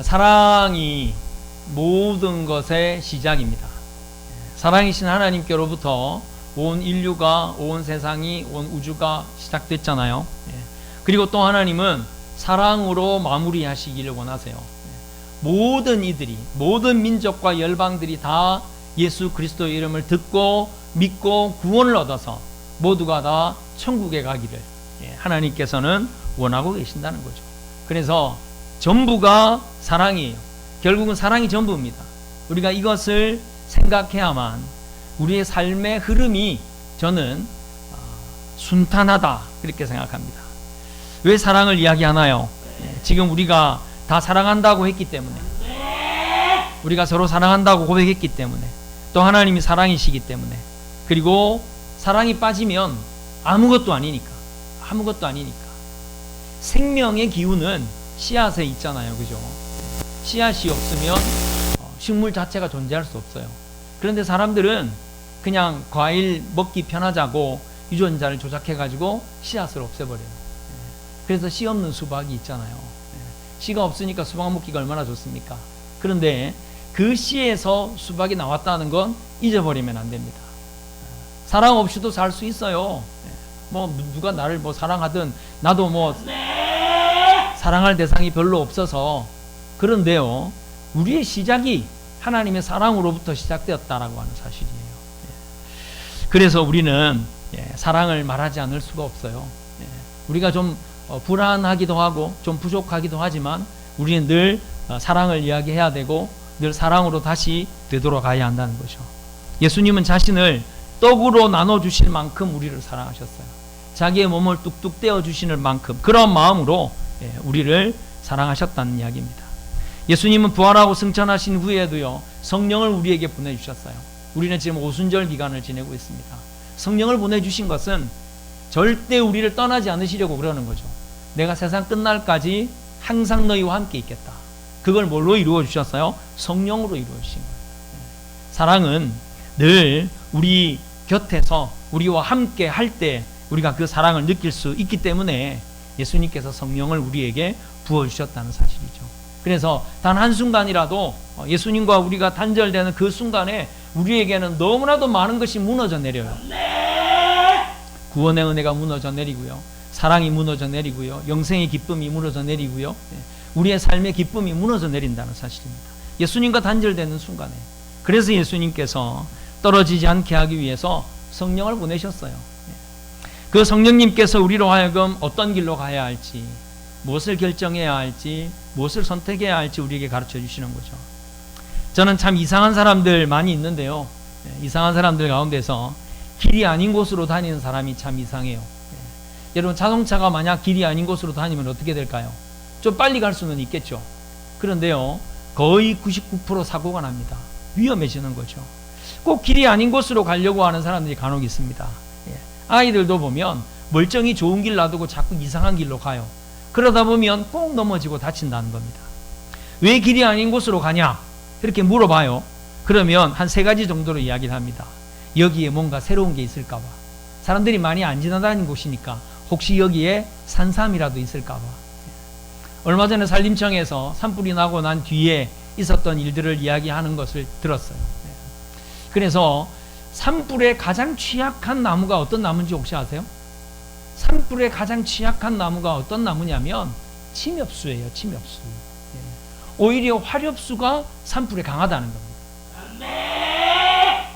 사랑이 모든 것의 시작입니다. 사랑이신 하나님께로부터 온 인류가, 온 세상이, 온 우주가 시작됐잖아요. 그리고 또 하나님은 사랑으로 마무리하시기를 원하세요. 모든 이들이, 모든 민족과 열방들이 다 예수 그리스도의 이름을 듣고 믿고 구원을 얻어서 모두가 다 천국에 가기를 하나님께서는 원하고 계신다는 거죠. 그래서 전부가 사랑이에요. 결국은 사랑이 전부입니다. 우리가 이것을 생각해야만 우리의 삶의 흐름이 저는 순탄하다 그렇게 생각합니다. 왜 사랑을 이야기하나요? 지금 우리가 다 사랑한다고 했기 때문에, 우리가 서로 사랑한다고 고백했기 때문에, 또 하나님이 사랑이시기 때문에, 그리고 사랑이 빠지면 아무것도 아니니까. 생명의 기운은 씨앗에 있잖아요. 그죠? 씨앗이 없으면 식물 자체가 존재할 수 없어요. 그런데 사람들은 그냥 과일 먹기 편하자고 유전자를 조작해가지고 씨앗을 없애버려요. 그래서 씨 없는 수박이 있잖아요. 씨가 없으니까 수박 먹기가 얼마나 좋습니까? 그런데 그 씨에서 수박이 나왔다는 건 잊어버리면 안 됩니다. 사랑 없이도 살 수 있어요. 뭐 누가 나를 뭐 사랑하든 나도 뭐 사랑할 대상이 별로 없어서. 그런데요, 우리의 시작이 하나님의 사랑으로부터 시작되었다라고 하는 사실이에요. 그래서 우리는 사랑을 말하지 않을 수가 없어요. 우리가 좀 불안하기도 하고 좀 부족하기도 하지만 우리는 늘 사랑을 이야기해야 되고 늘 사랑으로 다시 되돌아가야 한다는 거죠. 예수님은 자신을 떡으로 나눠주실 만큼 우리를 사랑하셨어요. 자기의 몸을 뚝뚝 떼어주시는 만큼 그런 마음으로 우리를 사랑하셨다는 이야기입니다. 예수님은 부활하고 승천하신 후에도요, 성령을 우리에게 보내주셨어요. 우리는 지금 오순절 기간을 지내고 있습니다. 성령을 보내주신 것은 절대 우리를 떠나지 않으시려고 그러는 거죠. 내가 세상 끝날까지 항상 너희와 함께 있겠다. 그걸 뭘로 이루어 주셨어요? 성령으로 이루어 주신 거예요. 사랑은 늘 우리 곁에서 우리와 함께 할 때 우리가 그 사랑을 느낄 수 있기 때문에 예수님께서 성령을 우리에게 부어주셨다는 사실이죠. 그래서 단 한순간이라도 예수님과 우리가 단절되는 그 순간에 우리에게는 너무나도 많은 것이 무너져 내려요. 구원의 은혜가 무너져 내리고요, 사랑이 무너져 내리고요, 영생의 기쁨이 무너져 내리고요, 우리의 삶의 기쁨이 무너져 내린다는 사실입니다. 예수님과 단절되는 순간에. 그래서 예수님께서 떨어지지 않게 하기 위해서 성령을 보내셨어요. 그 성령님께서 우리로 하여금 어떤 길로 가야 할지, 무엇을 결정해야 할지, 무엇을 선택해야 할지 우리에게 가르쳐 주시는 거죠. 저는 참 이상한 사람들 많이 있는데요, 이상한 사람들 가운데서 길이 아닌 곳으로 다니는 사람이 참 이상해요. 여러분, 자동차가 만약 길이 아닌 곳으로 다니면 어떻게 될까요? 좀 빨리 갈 수는 있겠죠. 그런데요, 거의 99% 사고가 납니다. 위험해지는 거죠. 꼭 길이 아닌 곳으로 가려고 하는 사람들이 간혹 있습니다. 아이들도 보면 멀쩡히 좋은 길 놔두고 자꾸 이상한 길로 가요. 그러다 보면 꼭 넘어지고 다친다는 겁니다. 왜 길이 아닌 곳으로 가냐? 이렇게 물어봐요. 그러면 한 3가지 정도로 이야기를 합니다. 여기에 뭔가 새로운 게 있을까 봐. 사람들이 많이 안 지나다니는 곳이니까 혹시 여기에 산삼이라도 있을까 봐. 얼마 전에 산림청에서 산불이 나고 난 뒤에 있었던 일들을 이야기하는 것을 들었어요. 그래서 산불에 가장 취약한 나무가 어떤 나무인지 혹시 아세요? 산불에 가장 취약한 나무가 어떤 나무냐면 침엽수예요. 침엽수. 오히려 화렵수가 산불에 강하다는 겁니다.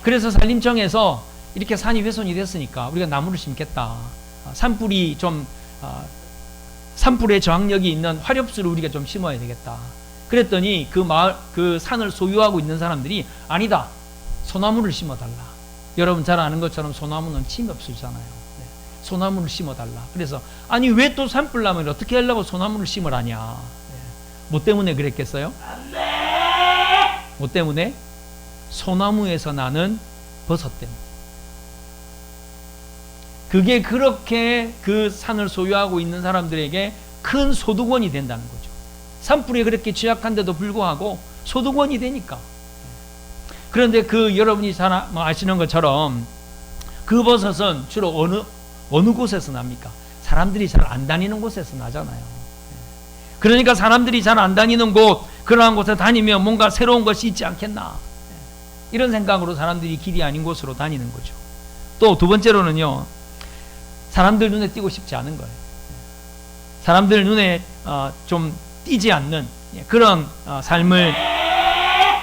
그래서 산림청에서 이렇게 산이 훼손이 됐으니까 우리가 나무를 심겠다. 산불이 좀 산불의 저항력이 있는 화렵수를 우리가 좀 심어야 되겠다. 그랬더니 그 산을 소유하고 있는 사람들이 아니다, 소나무를 심어달라. 여러분 잘 아는 것처럼 소나무는 침엽수잖아요. 소나무를 심어달라. 그래서 아니 왜 또 산불 나면 어떻게 하려고 소나무를 심으라냐. 뭐 때문에 그랬겠어요? 뭐 때문에? 소나무에서 나는 버섯 때문에. 그게 그렇게 그 산을 소유하고 있는 사람들에게 큰 소득원이 된다는 거죠. 산불에 그렇게 취약한데도 불구하고 소득원이 되니까. 그런데 그 여러분이 잘 아시는 것처럼 그 버섯은 주로 어느 곳에서 납니까? 사람들이 잘 안 다니는 곳에서 나잖아요. 그러니까 사람들이 잘 안 다니는 곳, 그러한 곳에 다니면 뭔가 새로운 것이 있지 않겠나, 이런 생각으로 사람들이 길이 아닌 곳으로 다니는 거죠. 또 두 번째로는요, 사람들 눈에 띄고 싶지 않은 거예요. 사람들 눈에 좀 띄지 않는 그런 삶을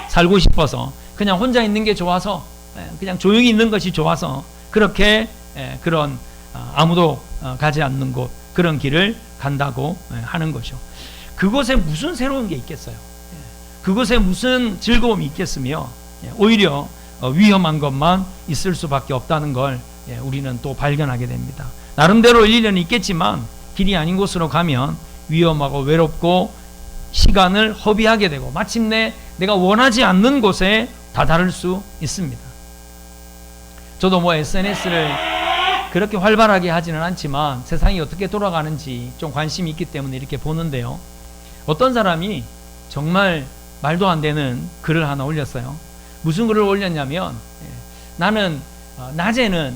살고 싶어서, 그냥 혼자 있는 게 좋아서, 그냥 조용히 있는 것이 좋아서 그렇게 그런 아무도 가지 않는 곳, 그런 길을 간다고 하는 거죠. 그곳에 무슨 새로운 게 있겠어요? 그곳에 무슨 즐거움이 있겠으며, 오히려 위험한 것만 있을 수밖에 없다는 걸 우리는 또 발견하게 됩니다. 나름대로 일리는 있겠지만 길이 아닌 곳으로 가면 위험하고 외롭고 시간을 허비하게 되고 마침내 내가 원하지 않는 곳에 다다를 수 있습니다. 저도 뭐 SNS를 그렇게 활발하게 하지는 않지만 세상이 어떻게 돌아가는지 좀 관심이 있기 때문에 이렇게 보는데요, 어떤 사람이 정말 말도 안 되는 글을 하나 올렸어요. 무슨 글을 올렸냐면, 나는 낮에는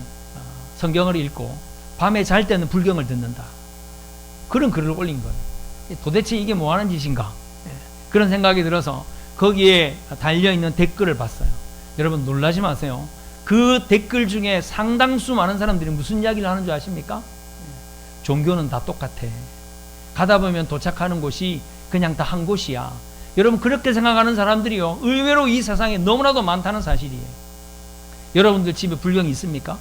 성경을 읽고 밤에 잘 때는 불경을 듣는다, 그런 글을 올린 거예요. 도대체 이게 뭐 하는 짓인가, 그런 생각이 들어서 거기에 달려있는 댓글을 봤어요. 여러분 놀라지 마세요. 그 댓글 중에 상당수 많은 사람들이 무슨 이야기를 하는 줄 아십니까? 종교는 다 똑같아, 가다 보면 도착하는 곳이 그냥 다 한 곳이야. 여러분 그렇게 생각하는 사람들이요, 의외로 이 세상에 너무나도 많다는 사실이에요. 여러분들 집에 불경이 있습니까?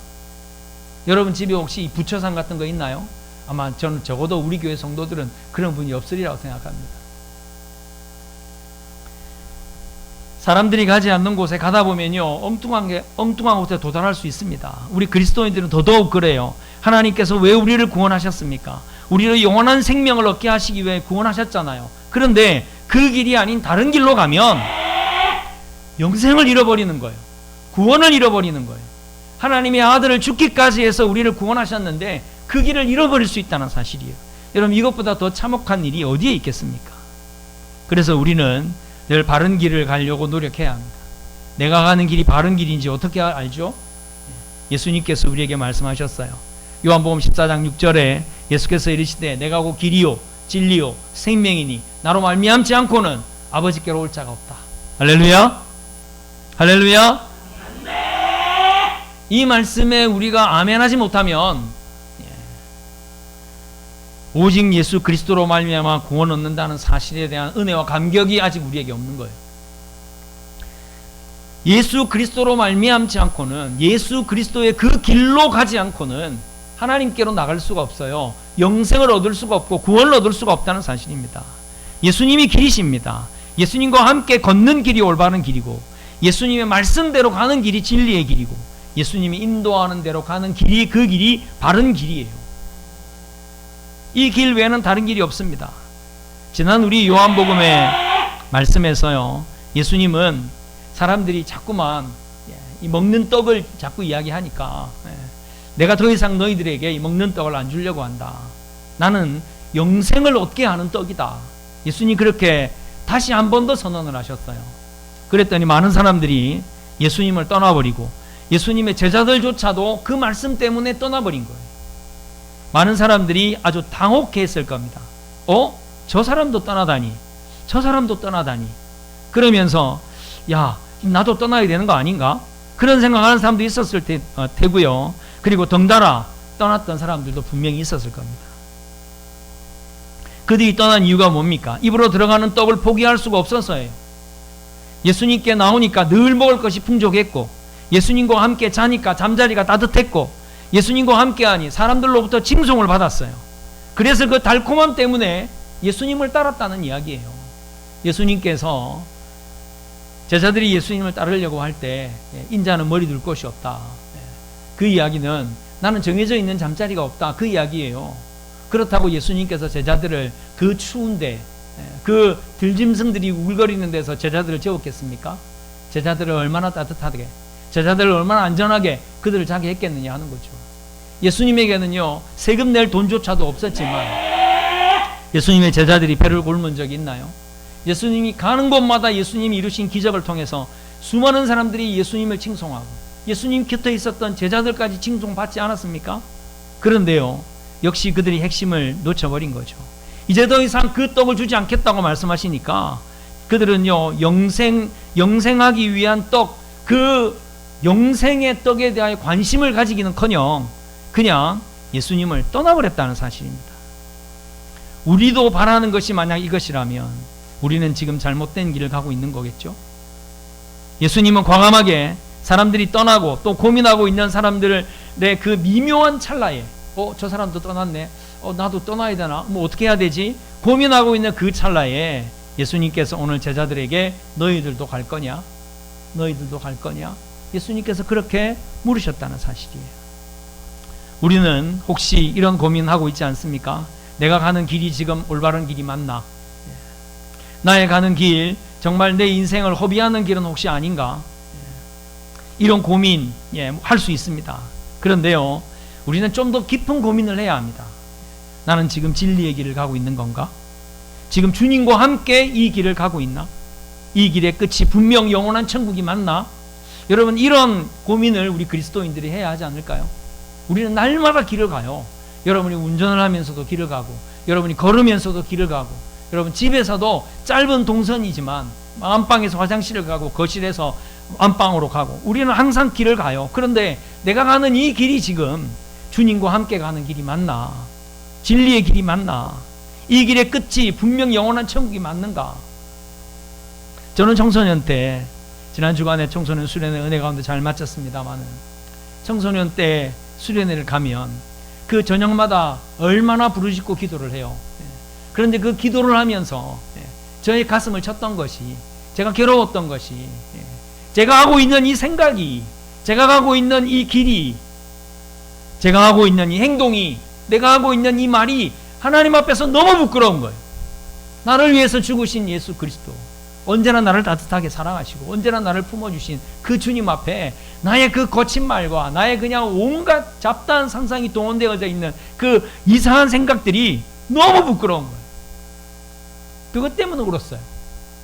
여러분 집에 혹시 부처상 같은 거 있나요? 아마 저는 적어도 우리 교회 성도들은 그런 분이 없으리라고 생각합니다. 사람들이 가지 않는 곳에 가다 보면요, 엉뚱한 곳에 도달할 수 있습니다. 우리 그리스도인들은 더더욱 그래요. 하나님께서 왜 우리를 구원하셨습니까? 우리를 영원한 생명을 얻게 하시기 위해 구원하셨잖아요. 그런데 그 길이 아닌 다른 길로 가면 영생을 잃어버리는 거예요. 구원을 잃어버리는 거예요. 하나님의 아들을 죽기까지 해서 우리를 구원하셨는데 그 길을 잃어버릴 수 있다는 사실이에요. 여러분 이것보다 더 참혹한 일이 어디에 있겠습니까? 그래서 우리는 늘 바른 길을 가려고 노력해야 합니다. 내가 가는 길이 바른 길인지 어떻게 알죠? 예수님께서 우리에게 말씀하셨어요. 요한복음 14장 6절에 예수께서 이르시되 내가 곧 길이요 진리요 생명이니 나로 말미암지 않고는 아버지께로 올 자가 없다. 할렐루야, 할렐루야. 이 말씀에 우리가 아멘하지 못하면 오직 예수 그리스도로 말미암아 구원 얻는다는 사실에 대한 은혜와 감격이 아직 우리에게 없는 거예요. 예수 그리스도로 말미암지 않고는, 예수 그리스도의 그 길로 가지 않고는 하나님께로 나갈 수가 없어요. 영생을 얻을 수가 없고 구원을 얻을 수가 없다는 사실입니다. 예수님이 길이십니다. 예수님과 함께 걷는 길이 올바른 길이고, 예수님의 말씀대로 가는 길이 진리의 길이고, 예수님이 인도하는 대로 가는 길이 그 길이 바른 길이에요. 이 길 외에는 다른 길이 없습니다. 지난 우리 요한복음의 말씀에서요, 예수님은 사람들이 자꾸만 이 먹는 떡을 자꾸 이야기하니까 내가 더 이상 너희들에게 이 먹는 떡을 안 주려고 한다. 나는 영생을 얻게 하는 떡이다. 예수님이 그렇게 다시 한 번 더 선언을 하셨어요. 그랬더니 많은 사람들이 예수님을 떠나버리고 예수님의 제자들조차도 그 말씀 때문에 떠나버린 거예요. 많은 사람들이 아주 당혹했을 겁니다. 저 사람도 떠나다니, 저 사람도 떠나다니, 그러면서 야, 나도 떠나야 되는 거 아닌가? 그런 생각하는 사람도 있었을 테고요. 그리고 덩달아 떠났던 사람들도 분명히 있었을 겁니다. 그들이 떠난 이유가 뭡니까? 입으로 들어가는 떡을 포기할 수가 없어서예요. 예수님께 나오니까 늘 먹을 것이 풍족했고, 예수님과 함께 자니까 잠자리가 따뜻했고, 예수님과 함께하니 사람들로부터 칭송을 받았어요. 그래서 그 달콤함 때문에 예수님을 따랐다는 이야기예요. 예수님께서 제자들이 예수님을 따르려고 할 때 인자는 머리 둘 곳이 없다. 그 이야기는 나는 정해져 있는 잠자리가 없다. 그 이야기예요. 그렇다고 예수님께서 제자들을 그 추운데, 그 들짐승들이 우글거리는 데서 제자들을 재웠겠습니까? 제자들을 얼마나 따뜻하게, 제자들을 얼마나 안전하게 그들을 자게 했겠느냐 하는 거죠. 예수님에게는요, 세금 낼 돈조차도 없었지만 예수님의 제자들이 배를 굶은 적이 있나요? 예수님이 가는 곳마다 예수님이 이루신 기적을 통해서 수많은 사람들이 예수님을 칭송하고 예수님 곁에 있었던 제자들까지 칭송받지 않았습니까? 그런데요, 역시 그들이 핵심을 놓쳐버린 거죠. 이제 더 이상 그 떡을 주지 않겠다고 말씀하시니까 그들은요, 영생하기 위한 떡, 그 영생의 떡에 대하여 관심을 가지기는커녕 그냥 예수님을 떠나버렸다는 사실입니다. 우리도 바라는 것이 만약 이것이라면 우리는 지금 잘못된 길을 가고 있는 거겠죠. 예수님은 과감하게 사람들이 떠나고 또 고민하고 있는 사람들의 그 미묘한 찰나에 저 사람도 떠났네, 나도 떠나야 되나, 뭐 어떻게 해야 되지, 고민하고 있는 그 찰나에 예수님께서 오늘 제자들에게 너희들도 갈 거냐? 너희들도 갈 거냐? 예수님께서 그렇게 물으셨다는 사실이에요. 우리는 혹시 이런 고민하고 있지 않습니까? 내가 가는 길이 지금 올바른 길이 맞나? 나의 가는 길, 정말 내 인생을 허비하는 길은 혹시 아닌가? 이런 고민 할 수 있습니다. 그런데요, 우리는 좀 더 깊은 고민을 해야 합니다. 나는 지금 진리의 길을 가고 있는 건가? 지금 주님과 함께 이 길을 가고 있나? 이 길의 끝이 분명 영원한 천국이 맞나? 여러분, 이런 고민을 우리 그리스도인들이 해야 하지 않을까요? 우리는 날마다 길을 가요. 여러분이 운전을 하면서도 길을 가고, 여러분이 걸으면서도 길을 가고, 여러분 집에서도 짧은 동선이지만 안방에서 화장실을 가고 거실에서 안방으로 가고, 우리는 항상 길을 가요. 그런데 내가 가는 이 길이 지금 주님과 함께 가는 길이 맞나? 진리의 길이 맞나? 이 길의 끝이 분명 영원한 천국이 맞는가? 저는 청소년 때, 지난 주간에 청소년 수련회 은혜 가운데 잘 마쳤습니다만은, 청소년 때 수련회를 가면 그 저녁마다 얼마나 부르짖고 기도를 해요. 그런데 그 기도를 하면서 저의 가슴을 쳤던 것이, 제가 괴로웠던 것이, 제가 하고 있는 이 생각이, 제가 가고 있는 이 길이, 제가 하고 있는 이 행동이, 내가 하고 있는 이 말이 하나님 앞에서 너무 부끄러운 거예요. 나를 위해서 죽으신 예수 그리스도, 언제나 나를 따뜻하게 사랑하시고 언제나 나를 품어주신 그 주님 앞에 나의 그 거친 말과 나의 그냥 온갖 잡다한 상상이 동원되어져 있는 그 이상한 생각들이 너무 부끄러운 거예요. 그것 때문에 울었어요.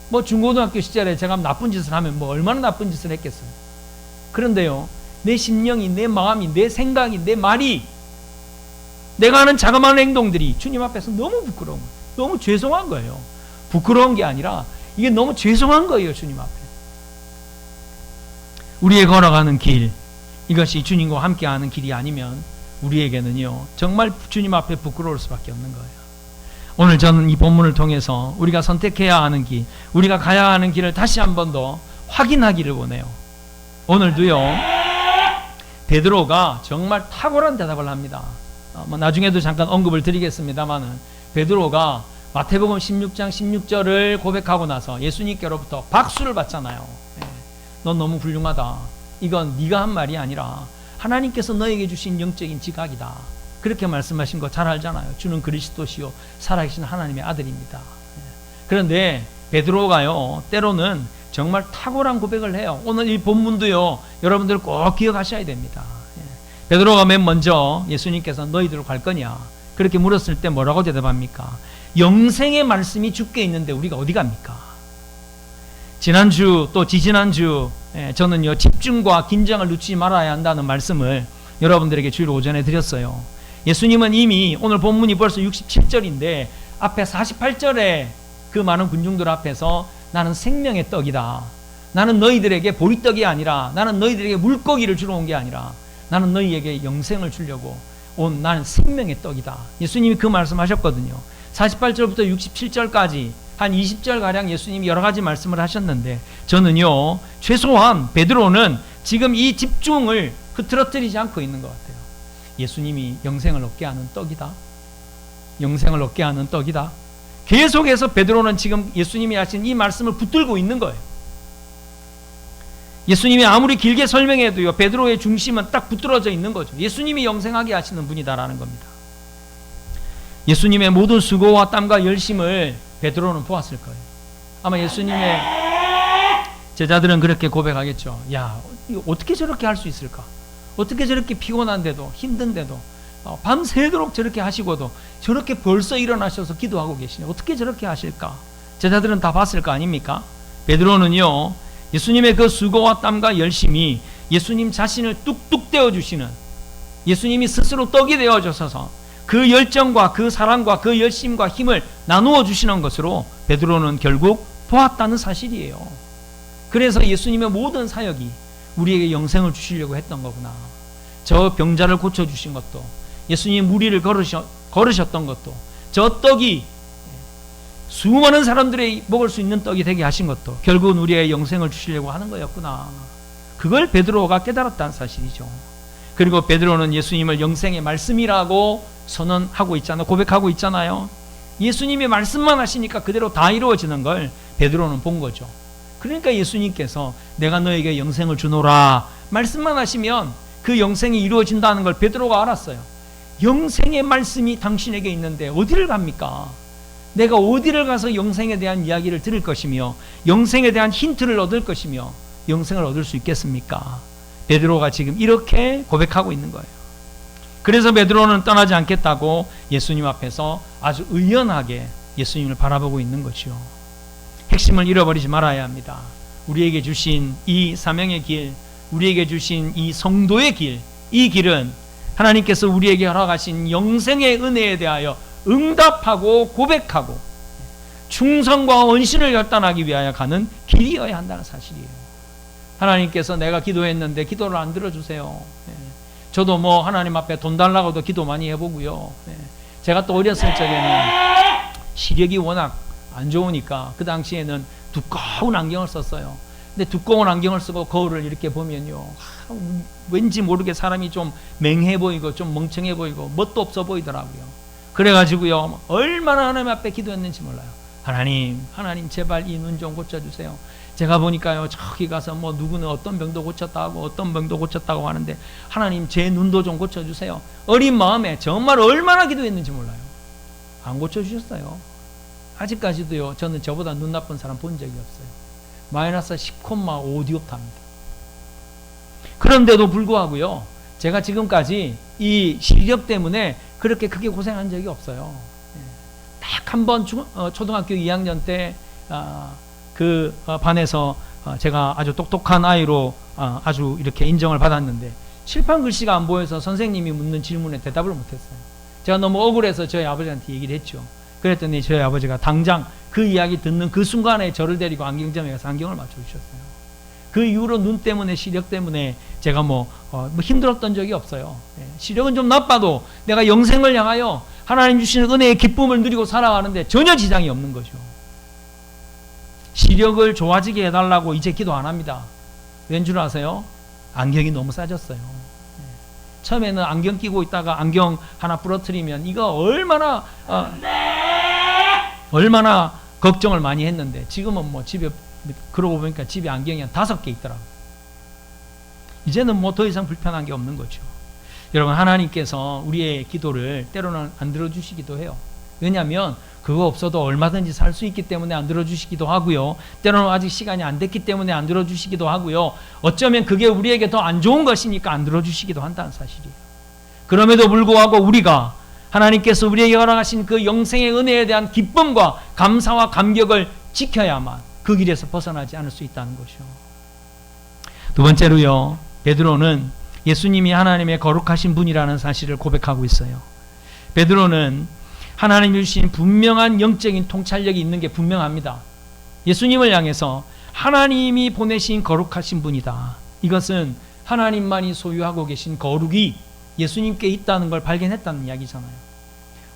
뭐 중고등학교 시절에 제가 나쁜 짓을 하면 뭐 얼마나 나쁜 짓을 했겠어요. 그런데요, 내 심령이, 내 마음이, 내 생각이, 내 말이, 내가 하는 자그마한 행동들이 주님 앞에서 너무 부끄러운 거예요. 너무 죄송한 거예요. 부끄러운 게 아니라 이게 너무 죄송한 거예요. 주님 앞에 우리의 걸어가는 길, 이것이 주님과 함께하는 길이 아니면 우리에게는요, 정말 주님 앞에 부끄러울 수밖에 없는 거예요. 오늘 저는 이 본문을 통해서 우리가 선택해야 하는 길, 우리가 가야 하는 길을 다시 한 번 더 확인하기를 원해요. 오늘도요, 베드로가 정말 탁월한 대답을 합니다. 나중에도 잠깐 언급을 드리겠습니다만은, 베드로가 마태복음 16장 16절을 고백하고 나서 예수님께로부터 박수를 받잖아요. 넌 너무 훌륭하다. 이건 네가 한 말이 아니라 하나님께서 너에게 주신 영적인 지각이다. 그렇게 말씀하신 거 잘 알잖아요. 주는 그리스도시요 살아계신 하나님의 아들입니다. 그런데 베드로가요, 때로는 정말 탁월한 고백을 해요. 오늘 이 본문도요, 여러분들 꼭 기억하셔야 됩니다. 베드로가 맨 먼저 예수님께서 너희들 갈 거냐 그렇게 물었을 때 뭐라고 대답합니까? 영생의 말씀이 주께 있는데 우리가 어디 갑니까? 지난주 또 지지난주 저는요, 집중과 긴장을 놓치지 말아야 한다는 말씀을 여러분들에게 주일 오전에 드렸어요. 예수님은 이미 오늘 본문이 벌써 67절인데 앞에 48절에 그 많은 군중들 앞에서 나는 생명의 떡이다, 나는 너희들에게 보리떡이 아니라, 나는 너희들에게 물고기를 주러 온 게 아니라 나는 너희에게 영생을 주려고 온, 나는 생명의 떡이다. 예수님이 그 말씀하셨거든요. 48절부터 67절까지 한 20절가량 예수님이 여러 가지 말씀을 하셨는데, 저는요, 최소한 베드로는 지금 이 집중을 흐트러뜨리지 않고 있는 것 같아요. 예수님이 영생을 얻게 하는 떡이다, 영생을 얻게 하는 떡이다. 계속해서 베드로는 지금 예수님이 하신 이 말씀을 붙들고 있는 거예요. 예수님이 아무리 길게 설명해도요, 베드로의 중심은 딱 붙들어져 있는 거죠. 예수님이 영생하게 하시는 분이다라는 겁니다. 예수님의 모든 수고와 땀과 열심을 베드로는 보았을 거예요. 아마 예수님의 제자들은 그렇게 고백하겠죠. 야, 어떻게 저렇게 할 수 있을까? 어떻게 저렇게 피곤한데도, 힘든데도, 밤새도록 저렇게 하시고도 저렇게 벌써 일어나셔서 기도하고 계시네. 어떻게 저렇게 하실까? 제자들은 다 봤을 거 아닙니까? 베드로는요, 예수님의 그 수고와 땀과 열심이 예수님 자신을 뚝뚝 떼어주시는, 예수님이 스스로 떡이 되어주셔서 그 열정과 그 사랑과 그 열심과 힘을 나누어 주시는 것으로 베드로는 결국 보았다는 사실이에요. 그래서 예수님의 모든 사역이 우리에게 영생을 주시려고 했던 거구나. 저 병자를 고쳐주신 것도, 예수님이 무리를 걸으셨던 것도, 저 떡이 수많은 사람들이 먹을 수 있는 떡이 되게 하신 것도 결국은 우리의 영생을 주시려고 하는 거였구나. 그걸 베드로가 깨달았다는 사실이죠. 그리고 베드로는 예수님을 영생의 말씀이라고 선언하고 있잖아요. 고백하고 있잖아요. 예수님이 말씀만 하시니까 그대로 다 이루어지는 걸 베드로는 본 거죠. 그러니까 예수님께서 내가 너에게 영생을 주노라 말씀만 하시면 그 영생이 이루어진다는 걸 베드로가 알았어요. 영생의 말씀이 당신에게 있는데 어디를 갑니까? 내가 어디를 가서 영생에 대한 이야기를 들을 것이며 영생에 대한 힌트를 얻을 것이며 영생을 얻을 수 있겠습니까? 베드로가 지금 이렇게 고백하고 있는 거예요. 그래서 베드로는 떠나지 않겠다고 예수님 앞에서 아주 의연하게 예수님을 바라보고 있는 것이요. 핵심을 잃어버리지 말아야 합니다. 우리에게 주신 이 사명의 길, 우리에게 주신 이 성도의 길, 이 길은 하나님께서 우리에게 허락하신 영생의 은혜에 대하여 응답하고 고백하고 충성과 헌신을 결단하기 위하여 가는 길이어야 한다는 사실이에요. 하나님께서 내가 기도했는데 기도를 안 들어주세요. 저도 뭐 하나님 앞에 돈 달라고도 기도 많이 해보고요. 제가 또 어렸을 적에는 시력이 워낙 안 좋으니까 그 당시에는 두꺼운 안경을 썼어요. 근데 두꺼운 안경을 쓰고 거울을 이렇게 보면요, 왠지 모르게 사람이 좀 맹해 보이고 좀 멍청해 보이고 멋도 없어 보이더라고요. 그래가지고요, 얼마나 하나님 앞에 기도했는지 몰라요. 하나님 제발 이 눈 좀 고쳐주세요. 제가 보니까요, 저기 가서 뭐 누구는 어떤 병도 고쳤다고 어떤 병도 고쳤다고 하는데 하나님 제 눈도 좀 고쳐주세요. 어린 마음에 정말 얼마나 기도했는지 몰라요. 안 고쳐주셨어요. 아직까지도요, 저는 저보다 눈 나쁜 사람 본 적이 없어요. 마이너스 10,5디옵타입니다. 그런데도 불구하고요, 제가 지금까지 이 시력 때문에 그렇게 크게 고생한 적이 없어요. 딱 한 번 초등학교 2학년 때 그 반에서 제가 아주 똑똑한 아이로 아주 이렇게 인정을 받았는데 칠판 글씨가 안 보여서 선생님이 묻는 질문에 대답을 못했어요. 제가 너무 억울해서 저희 아버지한테 얘기를 했죠. 그랬더니 저희 아버지가 당장 그 이야기 듣는 그 순간에 저를 데리고 안경점에 가서 안경을 맞춰주셨어요. 그 이후로 눈 때문에 시력 때문에 제가 뭐 힘들었던 적이 없어요. 시력은 좀 나빠도 내가 영생을 향하여 하나님 주시는 은혜의 기쁨을 누리고 살아가는데 전혀 지장이 없는 거죠. 시력을 좋아지게 해달라고 이제 기도 안 합니다. 왠 줄 아세요? 안경이 너무 싸졌어요. 처음에는 안경 끼고 있다가 안경 하나 부러뜨리면 이거 얼마나 걱정을 많이 했는데 지금은 뭐 집에 그러고 보니까 집에 안경이 한 5개 있더라고요. 이제는 뭐 더 이상 불편한 게 없는 거죠. 여러분, 하나님께서 우리의 기도를 때로는 안 들어주시기도 해요. 왜냐하면 그거 없어도 얼마든지 살 수 있기 때문에 안 들어주시기도 하고요. 때로는 아직 시간이 안 됐기 때문에 안 들어주시기도 하고요. 어쩌면 그게 우리에게 더 안 좋은 것이니까 안 들어주시기도 한다는 사실이에요. 그럼에도 불구하고 우리가 하나님께서 우리에게 허락하신 그 영생의 은혜에 대한 기쁨과 감사와 감격을 지켜야만 그 길에서 벗어나지 않을 수 있다는 것이요. 두 번째로요, 베드로는 예수님이 하나님의 거룩하신 분이라는 사실을 고백하고 있어요. 베드로는 하나님이 주신 분명한 영적인 통찰력이 있는 게 분명합니다. 예수님을 향해서 하나님이 보내신 거룩하신 분이다. 이것은 하나님만이 소유하고 계신 거룩이 예수님께 있다는 걸 발견했다는 이야기잖아요.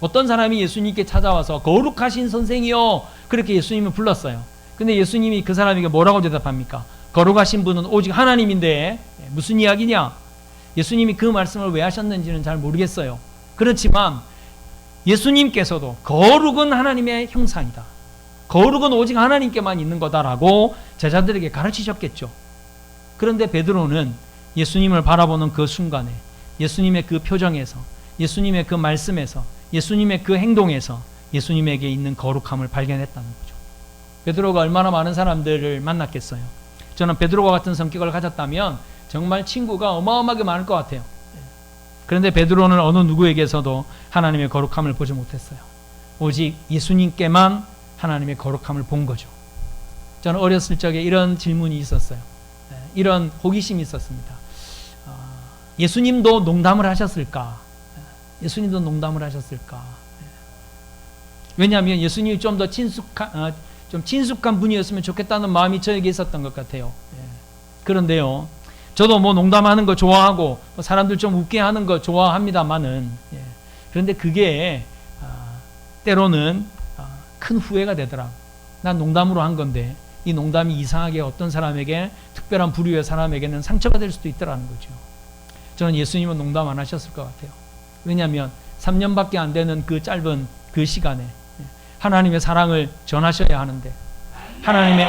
어떤 사람이 예수님께 찾아와서 거룩하신 선생이요, 그렇게 예수님을 불렀어요. 근데 예수님이 그 사람에게 뭐라고 대답합니까? 거룩하신 분은 오직 하나님인데 무슨 이야기냐? 예수님이 그 말씀을 왜 하셨는지는 잘 모르겠어요. 그렇지만 예수님께서도 거룩은 하나님의 형상이다, 거룩은 오직 하나님께만 있는 거다라고 제자들에게 가르치셨겠죠. 그런데 베드로는 예수님을 바라보는 그 순간에 예수님의 그 표정에서, 예수님의 그 말씀에서, 예수님의 그 행동에서 예수님에게 있는 거룩함을 발견했다는 거죠. 베드로가 얼마나 많은 사람들을 만났겠어요. 저는 베드로와 같은 성격을 가졌다면 정말 친구가 어마어마하게 많을 것 같아요. 그런데 베드로는 어느 누구에게서도 하나님의 거룩함을 보지 못했어요. 오직 예수님께만 하나님의 거룩함을 본 거죠. 저는 어렸을 적에 이런 질문이 있었어요. 이런 호기심이 있었습니다. 예수님도 농담을 하셨을까? 예수님도 농담을 하셨을까? 왜냐하면 예수님이 좀 더 친숙한 분이었으면 좋겠다는 마음이 저에게 있었던 것 같아요. 그런데요, 저도 뭐 농담하는 거 좋아하고 사람들 좀 웃게 하는 거 좋아합니다만은, 그런데 그게 때로는 큰 후회가 되더라고. 난 농담으로 한 건데 이 농담이 이상하게 어떤 사람에게, 특별한 부류의 사람에게는 상처가 될 수도 있더라는 거죠. 저는 예수님은 농담 안 하셨을 것 같아요. 왜냐하면 3년밖에 안 되는 그 짧은 그 시간에 하나님의 사랑을 전하셔야 하는데, 하나님의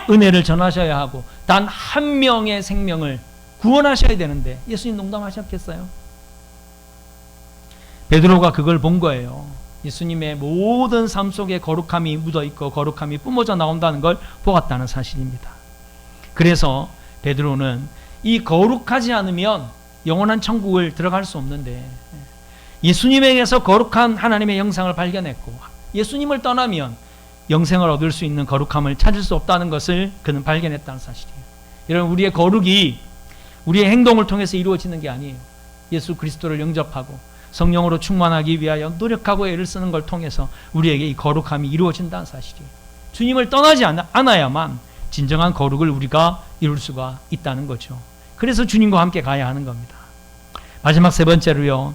은혜를 전하셔야 하고, 단 한 명의 생명을 구원하셔야 되는데 예수님 농담하셨겠어요? 베드로가 그걸 본 거예요. 예수님의 모든 삶 속에 거룩함이 묻어있고 거룩함이 뿜어져 나온다는 걸 보았다는 사실입니다. 그래서 베드로는 이 거룩하지 않으면 영원한 천국을 들어갈 수 없는데, 예수님에게서 거룩한 하나님의 형상을 발견했고, 예수님을 떠나면 영생을 얻을 수 있는 거룩함을 찾을 수 없다는 것을 그는 발견했다는 사실이에요. 여러분, 우리의 거룩이 우리의 행동을 통해서 이루어지는 게 아니에요. 예수 그리스도를 영접하고 성령으로 충만하기 위하여 노력하고 애를 쓰는 걸 통해서 우리에게 이 거룩함이 이루어진다는 사실이에요. 주님을 떠나지 않아야만 진정한 거룩을 우리가 이룰 수가 있다는 거죠. 그래서 주님과 함께 가야 하는 겁니다. 마지막 세 번째로요,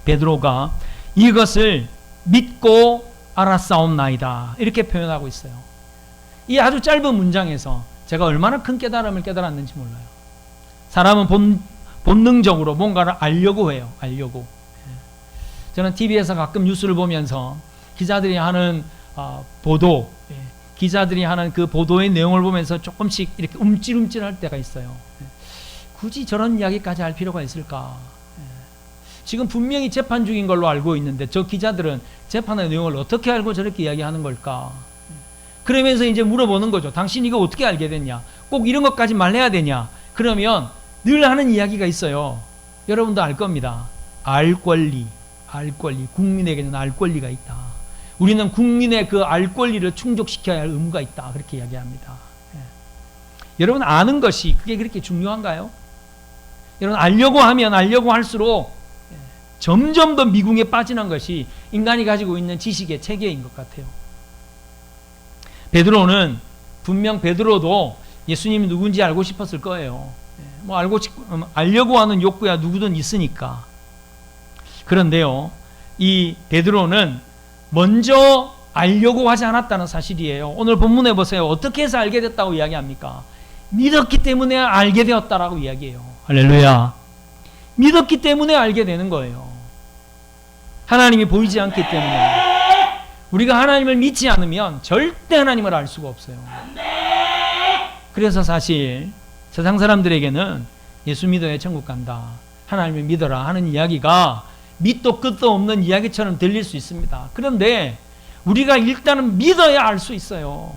베드로가 이것을 믿고 알았사옵나이다 이렇게 표현하고 있어요. 이 아주 짧은 문장에서 제가 얼마나 큰 깨달음을 깨달았는지 몰라요. 사람은 본능적으로 뭔가를 알려고 해요. 알려고. 저는 TV에서 가끔 뉴스를 보면서 기자들이 하는 보도, 기자들이 하는 그 보도의 내용을 보면서 조금씩 이렇게 움찔움찔할 때가 있어요. 굳이 저런 이야기까지 할 필요가 있을까? 지금 분명히 재판 중인 걸로 알고 있는데 저 기자들은 재판의 내용을 어떻게 알고 저렇게 이야기하는 걸까? 그러면서 이제 물어보는 거죠. 당신 이거 어떻게 알게 됐냐? 꼭 이런 것까지 말해야 되냐? 그러면 늘 하는 이야기가 있어요. 여러분도 알 겁니다. 알 권리. 국민에게는 알 권리가 있다. 우리는 국민의 그 알 권리를 충족시켜야 할 의무가 있다. 그렇게 이야기합니다. 여러분, 아는 것이 그게 그렇게 중요한가요? 여러분, 알려고 하면 알려고 할수록 점점 더 미궁에 빠지는 것이 인간이 가지고 있는 지식의 체계인 것 같아요. 베드로는 분명 베드로도 예수님이 누군지 알고 싶었을 거예요. 뭐 알려고 하는 욕구야 누구든 있으니까. 그런데요, 이 베드로는 먼저 알려고 하지 않았다는 사실이에요. 오늘 본문에 보세요. 어떻게 해서 알게 됐다고 이야기합니까? 믿었기 때문에 알게 되었다라고 이야기해요. 할렐루야. 믿었기 때문에 알게 되는 거예요. 하나님이 보이지 않기 때문에. 우리가 하나님을 믿지 않으면 절대 하나님을 알 수가 없어요. 그래서 사실 세상 사람들에게는 예수 믿어야 천국 간다, 하나님을 믿어라 하는 이야기가 밑도 끝도 없는 이야기처럼 들릴 수 있습니다. 그런데 우리가 일단은 믿어야 알 수 있어요.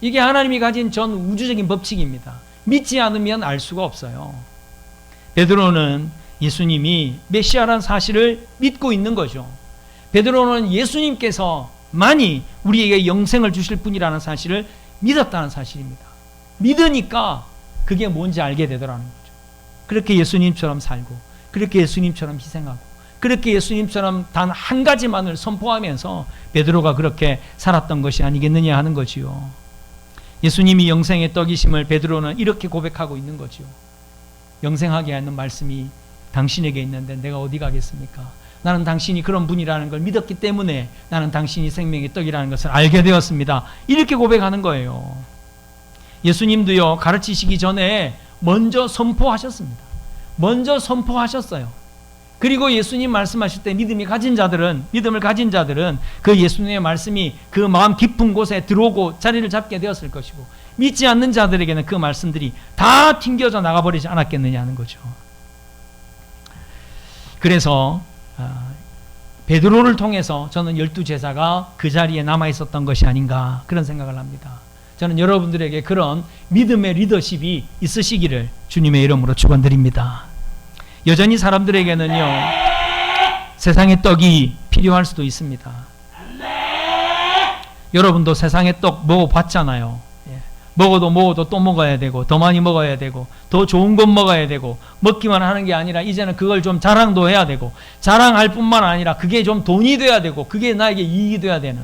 이게 하나님이 가진 전 우주적인 법칙입니다. 믿지 않으면 알 수가 없어요. 베드로는 예수님이 메시아라는 사실을 믿고 있는 거죠. 베드로는 예수님께서만이 우리에게 영생을 주실 분이라는 사실을 믿었다는 사실입니다. 믿으니까 그게 뭔지 알게 되더라는 거죠. 그렇게 예수님처럼 살고, 그렇게 예수님처럼 희생하고, 그렇게 예수님처럼 단 한 가지만을 선포하면서 베드로가 그렇게 살았던 것이 아니겠느냐 하는 거지요. 예수님이 영생의 떡이심을 베드로는 이렇게 고백하고 있는 거지요. 영생하게 하는 말씀이 당신에게 있는데 내가 어디 가겠습니까? 나는 당신이 그런 분이라는 걸 믿었기 때문에 나는 당신이 생명의 떡이라는 것을 알게 되었습니다. 이렇게 고백하는 거예요. 예수님도요, 가르치시기 전에 먼저 선포하셨습니다. 먼저 선포하셨어요. 그리고 예수님 말씀하실 때 믿음을 가진 자들은 그 예수님의 말씀이 그 마음 깊은 곳에 들어오고 자리를 잡게 되었을 것이고, 믿지 않는 자들에게는 그 말씀들이 다 튕겨져 나가버리지 않았겠느냐 하는 거죠. 그래서 베드로를 통해서 저는 12제자가 그 자리에 남아있었던 것이 아닌가 그런 생각을 합니다. 저는 여러분들에게 그런 믿음의 리더십이 있으시기를 주님의 이름으로 축원드립니다. 여전히 사람들에게는요, 세상의 떡이 필요할 수도 있습니다. 여러분도 세상의 떡 먹어봤잖아요. 먹어도 또 먹어야 되고, 더 많이 먹어야 되고, 더 좋은 것 먹어야 되고, 먹기만 하는 게 아니라 이제는 그걸 좀 자랑도 해야 되고, 자랑할 뿐만 아니라 그게 좀 돈이 돼야 되고, 그게 나에게 이익이 돼야 되는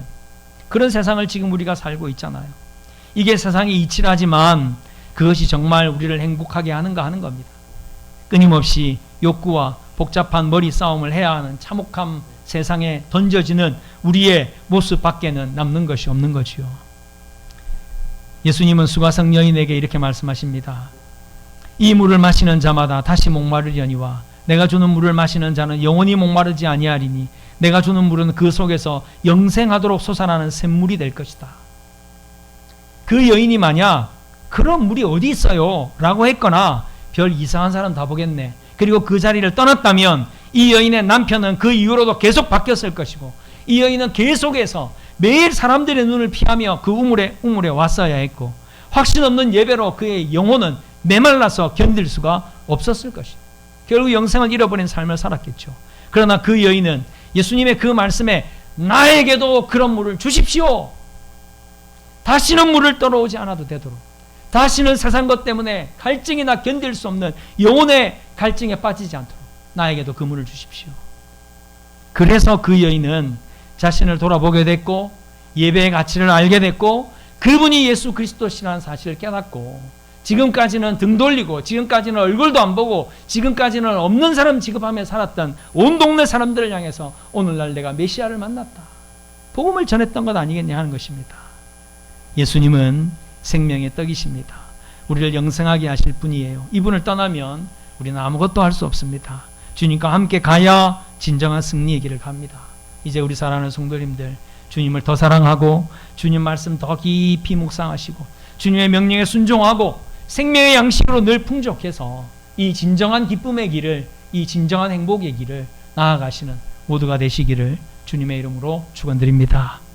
그런 세상을 지금 우리가 살고 있잖아요. 이게 세상이 이칠하지만 그것이 정말 우리를 행복하게 하는가 하는 겁니다. 끊임없이 욕구와 복잡한 머리 싸움을 해야 하는 참혹한 세상에 던져지는 우리의 모습 밖에는 남는 것이 없는 거지요. 예수님은 수가성 여인에게 이렇게 말씀하십니다. 이 물을 마시는 자마다 다시 목마르려니와 내가 주는 물을 마시는 자는 영원히 목마르지 아니하리니 내가 주는 물은 그 속에서 영생하도록 솟아나는 샘물이 될 것이다. 그 여인이 만약 그런 물이 어디 있어요? 라고 했거나 별 이상한 사람 다 보겠네. 그리고 그 자리를 떠났다면 이 여인의 남편은 그 이후로도 계속 바뀌었을 것이고 이 여인은 계속해서 매일 사람들의 눈을 피하며 그 우물에 왔어야 했고 확신 없는 예배로 그의 영혼은 메말라서 견딜 수가 없었을 것이다. 결국 영생을 잃어버린 삶을 살았겠죠. 그러나 그 여인은 예수님의 그 말씀에 나에게도 그런 물을 주십시오. 다시는 물을 떨어오지 않아도 되도록, 다시는 세상 것 때문에 갈증이나 견딜 수 없는 영혼의 갈증에 빠지지 않도록 나에게도 그 물을 주십시오. 그래서 그 여인은 자신을 돌아보게 됐고 예배의 가치를 알게 됐고 그분이 예수 그리스도시라는 사실을 깨닫고 지금까지는 등 돌리고 지금까지는 얼굴도 안 보고 지금까지는 없는 사람 취급하며 살았던 온 동네 사람들을 향해서 오늘날 내가 메시아를 만났다, 복음을 전했던 것 아니겠냐 하는 것입니다. 예수님은 생명의 떡이십니다. 우리를 영생하게 하실 분이에요. 이분을 떠나면 우리는 아무것도 할 수 없습니다. 주님과 함께 가야 진정한 승리의 길을 갑니다. 이제 우리 사랑하는 성도님들, 주님을 더 사랑하고 주님 말씀 더 깊이 묵상하시고 주님의 명령에 순종하고 생명의 양식으로 늘 풍족해서 이 진정한 기쁨의 길을, 이 진정한 행복의 길을 나아가시는 모두가 되시기를 주님의 이름으로 축원드립니다.